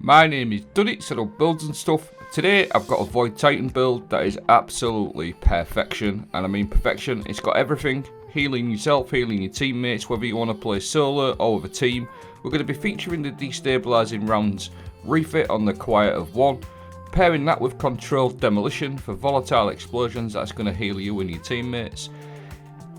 My name is Duddy, set up builds and stuff. Today I've got a Void Titan build that is absolutely perfection, and I mean perfection. It's got everything: healing yourself, healing your teammates, whether you want to play solo or with a team. We're going to be featuring the Destabilizing rounds refit on the Quiet of One, pairing that with controlled demolition for volatile explosions. That's going to heal you and your teammates.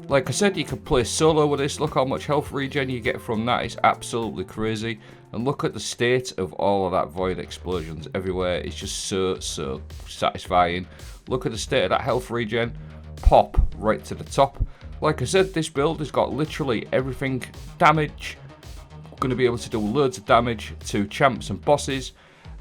Like I said, you can play solo with this. Look how much health regen you get from that. It's absolutely crazy. And look at the state of all of that void explosions everywhere. It's just so satisfying. Look at the state of that health regen. Pop right to the top. Like I said, this build has got literally everything. Damage. Going to be able to do loads of damage to champs and bosses.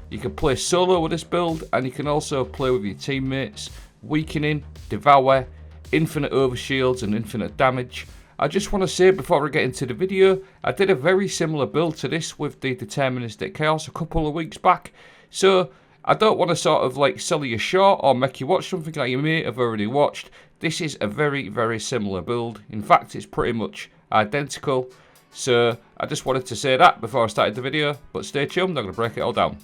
You can play solo with this build, and you can also play with your teammates. Weakening, devour, infinite overshields and infinite damage. I just want to say before I get into the video, I did a very similar build to this with the Deterministic Chaos a couple of weeks back. So I don't want to sort of like sell you short or make you watch something that you may have already watched. This is a very similar build. In fact, it's pretty much identical. So I just wanted to say that before I started the video, but stay tuned, I'm going to break it all down.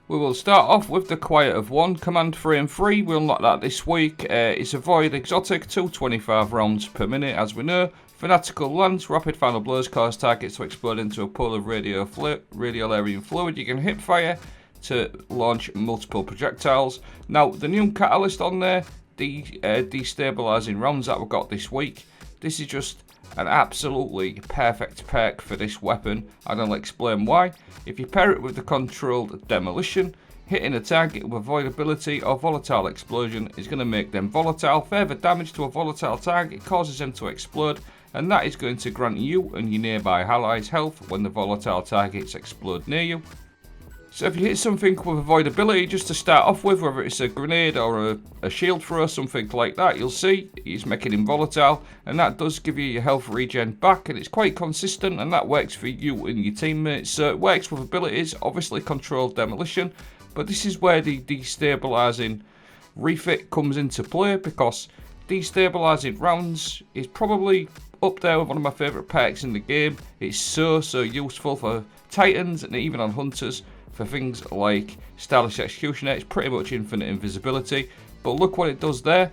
We will start off with the Quiet of One, command frame 3, we'll unlock that this week. It's a void exotic, 225 rounds per minute as we know. Fanatical lance, rapid final blows cause targets to explode into a pool of radiolarian fluid. You can hip fire to launch multiple projectiles. Now the new catalyst on there, the destabilizing rounds that we've got this week. This is just an absolutely perfect perk for this weapon, and I'll explain why. If you pair it with the controlled demolition, hitting a target with void ability or volatile explosion is going to make them volatile. Further damage to a volatile target causes them to explode, and that is going to grant you and your nearby allies health when the volatile targets explode near you. So if you hit something with a void ability, just to start off with, whether it's a grenade or a shield throw, something like that, you'll see he's making him volatile, and that does give you your health regen back, and it's quite consistent, and that works for you and your teammates. So it works with abilities, obviously controlled demolition, but this is where the destabilizing refit comes into play, because destabilizing rounds is probably up there with one of my favourite perks in the game. It's so useful for Titans and even on Hunters. For things like Stylish Executioner, it's pretty much infinite invisibility. But look what it does there.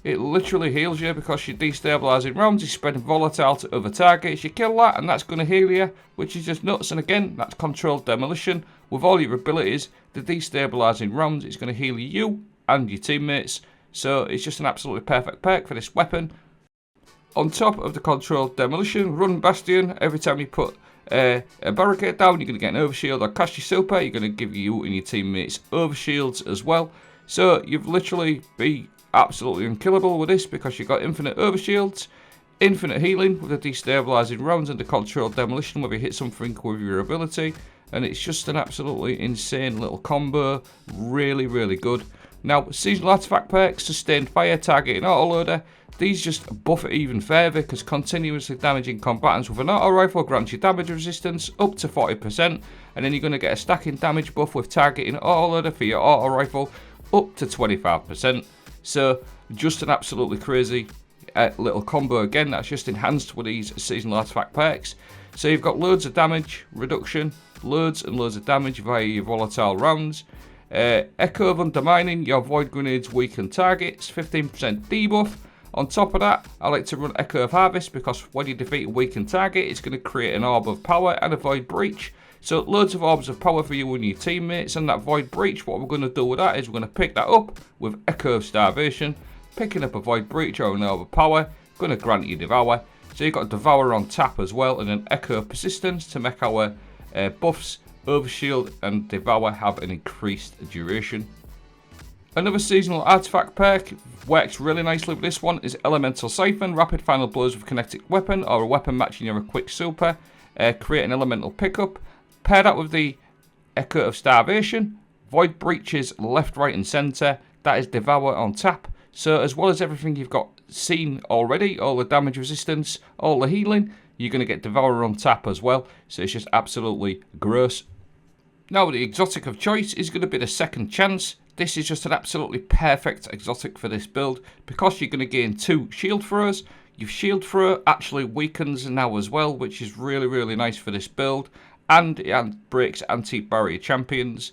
It literally heals you because you're destabilizing rounds, you're spreading volatile to other targets. You kill that and that's going to heal you, which is just nuts. And again, that's controlled demolition. With all your abilities, the destabilizing rounds is going to heal you and your teammates. So it's just an absolutely perfect perk for this weapon. On top of the controlled demolition, run bastion. Every time you put a barricade down, you're going to get an overshield or cast your super. You're going to give you and your teammates overshields as well. So you've literally be absolutely unkillable with this because you've got infinite overshields, infinite healing with the destabilizing rounds and the controlled demolition where you hit something with your ability. And it's just an absolutely insane little combo. Really good. Now, seasonal artifact perks, sustained fire, targeting autoloader. These just buff it even further because continuously damaging combatants with an auto rifle grants you damage resistance up to 40%, and then you're going to get a stacking damage buff with targeting autoloader for your auto rifle up to 25%. So just an absolutely crazy little combo again that's just enhanced with these seasonal artifact perks. So you've got loads of damage reduction, loads and loads of damage via your volatile rounds. Echo of Undermining, your void grenades weaken targets, 15% debuff. On top of that, I like to run Echo of Harvest because when you defeat a weakened target, it's going to create an orb of power and a void breach. So loads of orbs of power for you and your teammates, and that void breach, what we're going to do with that is we're going to pick that up with Echo of Starvation. Picking up a void breach or an orb of power, going to grant you Devour. So you've got Devour on tap as well, and an Echo of Persistence to make our buffs, Overshield and Devour have an increased duration. Another seasonal artifact perk works really nicely with this one is Elemental Siphon, rapid final blows with kinetic weapon or a weapon matching your quick super. Create an elemental pickup. Pair that with the Echo of Starvation. Void breaches left, right and centre. That is Devour on tap. So as well as everything you've got seen already, all the damage resistance, all the healing, you're going to get Devour on tap as well. So it's just absolutely gross. Now the exotic of choice is going to be the Second Chance. This is just an absolutely perfect exotic for this build because you're going to gain 2 shield throws. Your shield throw actually weakens now as well, which is really nice for this build. and it breaks anti-barrier champions.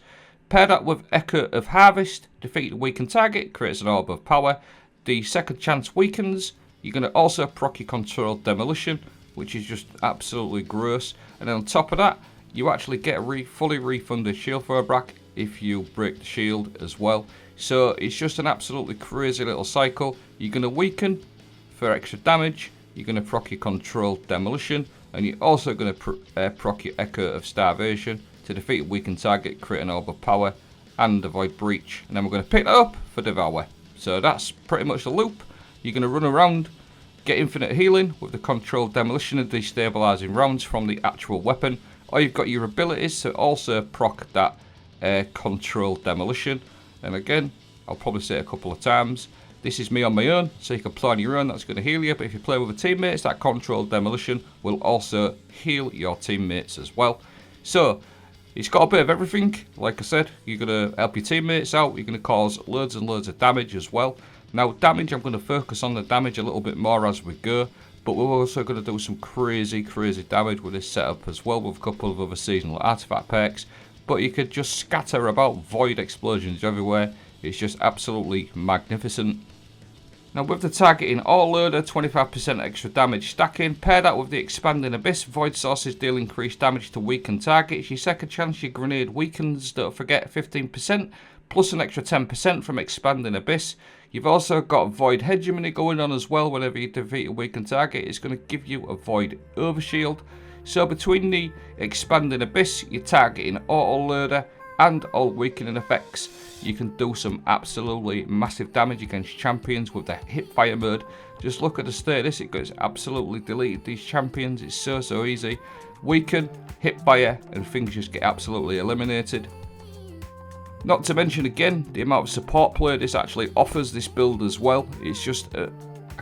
Pair that with Echo of Harvest, defeat a weakened target, creates an orb of power. The second chance weakens. You're going to also proc your control Demolition, which is just absolutely gross. And then on top of that, you actually get a fully refunded shield throwback if you break the shield as well. So it's just an absolutely crazy little cycle. You're going to weaken for extra damage. You're going to proc your control Demolition. And you're also going to proc your Echo of Starvation to defeat a weakened target, create an orb of power, and avoid breach. And then we're going to pick that up for Devour. So that's pretty much the loop. You're going to run around, get infinite healing with the controlled Demolition and destabilizing rounds from the actual weapon. Or you've got your abilities to also proc that controlled Demolition. And again, I'll probably say it a couple of times. This is me on my own, so you can play on your own, that's going to heal you. But if you play with the teammates, that controlled Demolition will also heal your teammates as well. So, it's got a bit of everything. Like I said, you're going to help your teammates out. You're going to cause loads and loads of damage as well. Now, damage, I'm going to focus on the damage a little bit more as we go. But we're also going to do some crazy damage with this setup as well, with a couple of other seasonal artifact perks. But you could just scatter about void explosions everywhere. It's just absolutely magnificent. Now with the targeting autoloader, 25% extra damage stacking, pair that with the expanding abyss, void sources deal increased damage to weakened targets. Your second chance your grenade weakens, don't forget 15%, plus an extra 10% from expanding abyss. You've also got void hegemony going on as well. Whenever you defeat a weakened target, it's going to give you a void overshield. So between the expanding abyss, your targeting autoloader, and all weakening effects, you can do some absolutely massive damage against champions with the hipfire mode. Just look at the state of this, it goes absolutely deleted these champions. It's so easy. Weaken, hipfire, and things just get absolutely eliminated. Not to mention again the amount of support play this actually offers this build as well. It's just I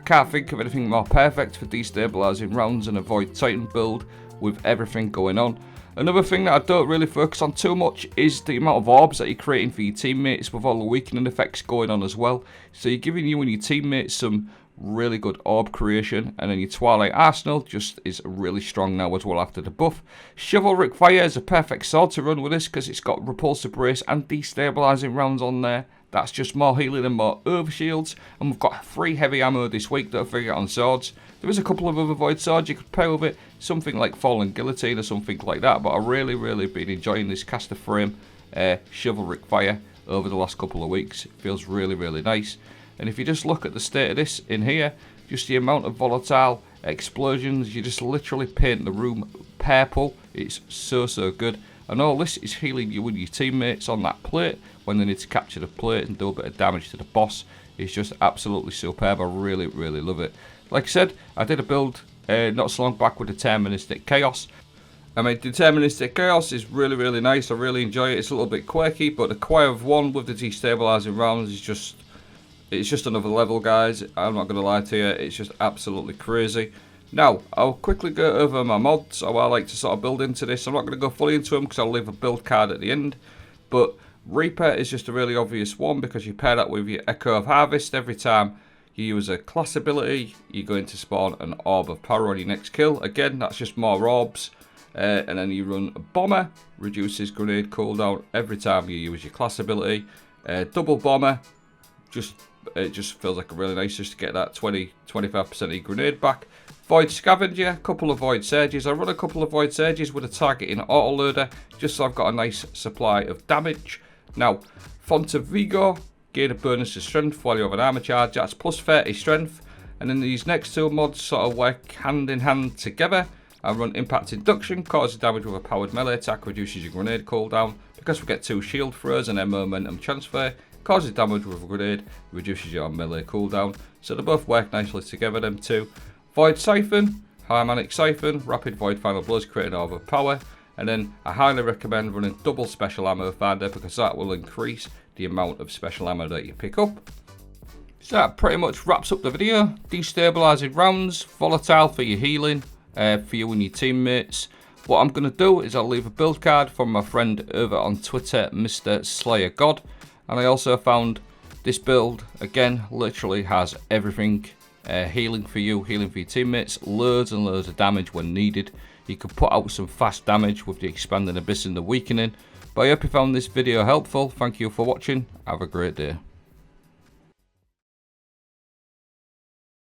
can't think of anything more perfect for destabilizing rounds and a Void Titan build with everything going on. Another thing that I don't really focus on too much is the amount of orbs that you're creating for your teammates with all the weakening effects going on as well. So you're giving you and your teammates some really good orb creation, and then your Twilight Arsenal just is really strong now as well after the buff. Chivalric Fire is a perfect sword to run with this because it's got repulsive brace and destabilizing rounds on there. That's just more healing and more overshields. And we've got 3 heavy ammo this week that I figured on swords. There is a couple of other void swords you could pair with it. Something like Fallen Guillotine or something like that. But I've really been enjoying this caster frame Chivalric Fire over the last couple of weeks. It feels really nice. And if you just look at the state of this in here, just the amount of volatile explosions, you just literally paint the room purple. It's so good. And all this is healing you and your teammates on that plate when they need to capture the plate and do a bit of damage to the boss. It's just absolutely superb. I really love it. Like I said, I did a build not so long back with Deterministic Chaos. I mean, Deterministic Chaos is really nice. I really enjoy it. It's a little bit quirky, but the Choir of One with the destabilizing rounds is just... it's just another level, guys. I'm not going to lie to you. It's just absolutely crazy. Now, I'll quickly go over my mods, how I like to sort of build into this. I'm not going to go fully into them because I'll leave a build card at the end. But Reaper is just a really obvious one because you pair that with your Echo of Harvest. Every time you use a class ability, you're going to spawn an Orb of Power on your next kill. Again, that's just more orbs. And then you run a Bomber, reduces grenade cooldown every time you use your class ability. Double Bomber, it just feels like a really nice just to get that 20-25% of your grenade back. Void Scavenger, a couple of Void Surges. I run a couple of Void Surges with a targeting autoloader just so I've got a nice supply of damage. Now, Font of Vigo, gain a bonus to strength while you have an armor charge. That's plus 30 strength. And then these next 2 mods sort of work hand in hand together. I run Impact Induction, causes damage with a powered melee attack, reduces your grenade cooldown. Because we get 2 shield throws and then momentum transfer, causes damage with a grenade, reduces your melee cooldown. So they both work nicely together, them two. Void Siphon, Harmonic Siphon, Rapid Void Final Blows, creating an overpower. And then I highly recommend running double special ammo finder because that will increase the amount of special ammo that you pick up. So that pretty much wraps up the video. Destabilizing rounds, volatile for your healing, for you and your teammates. What I'm going to do is I'll leave a build card from my friend over on Twitter, Mr. Slayer God. And I also found this build, again, literally has everything. Healing for you, healing for your teammates, loads and loads of damage when needed. you can put out some fast damage with the expanding abyss and the weakening. But I hope you found this video helpful. Thank you for watching. Have a great day.